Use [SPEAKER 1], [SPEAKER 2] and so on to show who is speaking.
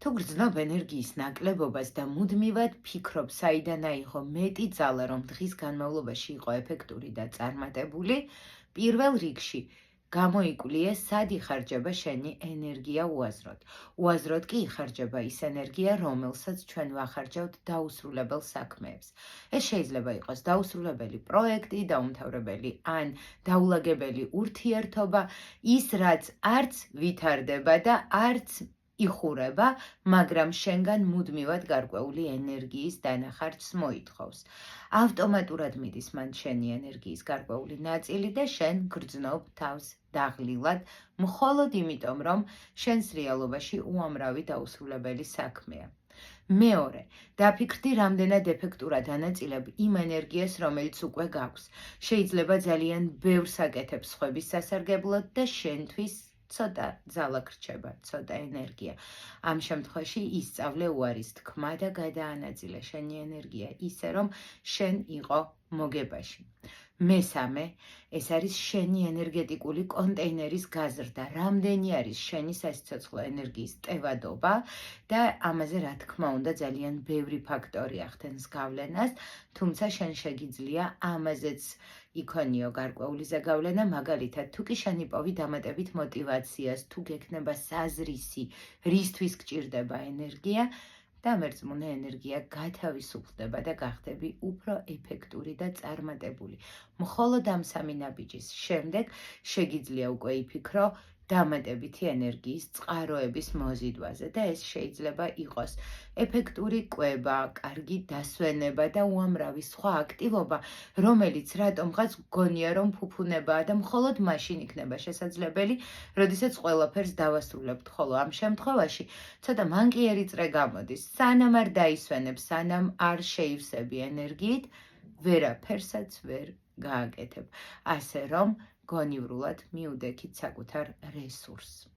[SPEAKER 1] თუ გრძნობ ენერგიის ნაკლებობას და მუდმივად ფიქრობ, საიდან აიღო მეტი ძალა, რომ დღის განმავლობაში იყო ეფექტური და წარმატებული, პირველ რიგში გამოიკვლიე, სად იხარჯება შენი ენერგია უაზროდ. უაზროდ კი იხარჯება ის ენერგია, რომელსაც ჩვენ ვახარჯავთ დაუსრულებელ საქმეებს. ეს შეიძლება იყოს დაუსრულებელი პროექტი, დაუმთავრებელი ან დაულაგებელი ურთიერთობა, ის რაც არც ვითარდება და არც იხურება, მაგრამ შენგან მუდმივად გარკვეული ენერგიის დანახარჯს მოითხოვს. ავტომატურად მიდის მან შენი ენერგიის გარკვეული ნაწილი და შენ გრძნობ თავს დაღლილად, მხოლოდ იმიტომ, რომ შენს რეალობაში უამრავი დაუსრულებელი საქმეა. მეორე, დაფიქრდი, რამდენად ეფექტურად ანაწილებ იმ ენერგიას, რომელიც უკვე გაქვს. შეიძლება ძალიან ბევრს აკეთებ სხვების სასარგებლოდ და შენთვის ცოტა ძალა გრჩება, ცოტა ენერგია. ამ შემთხვევაში ისწავლე უარის თქმა და გადაანაწილე შენი ენერგია ისე, რომ შენ იყო მოგებაში. მესამე, ეს არის შენი ენერგეტიკული კონტეინერის გაზრდა, რამდენი არის შენი სასიცოცხლო ენერგიის ტევადობა და ამაზე რა თქმა უნდა ძალიან ბევრი ფაქტორი ახდენს გავლენას, თუმცა შენ შეგიძლია ამაზეც იქონიო გარკვეული ზეგავლენა, მაგალითად, თუ კი შენ იპოვი დამატებით მოტივაციას, თუ გექნება საზრისი, რისთვის გჭირდება ენერგია, დამერწმუნე ენერგია გათავისუფლდება და გახდები უფრო ეფექტური და წარმატებული. მხოლოდ ამ სამი ნაბიჯის შემდეგ შეგიძლია უკვე იფიქრო დამატებითი ენერგიის წყაროების მოზიდვაზე და ეს შეიძლება იყოს ეფექტური კვება, კარგი დასვენება და უამრავი სხვა აქტივობა, რომელიც რატომღაც გგონია, რომ ფუფუნებაა და მხოლოდ მაშინ იქნება შესაძლებელი, როდესაც ყველაფერს დავასრულებთ, ხოლო ამ შემთხვევაში ცოტა მანკიერი წრე გამოდის, სანამ არ დაისვენებ, სანამ არ შეივსები ენერგიით, ვერაფერსაც ვერ გააკეთებ, ასე რომ გონივრულად მიუდექით საკუთარ რესურსს.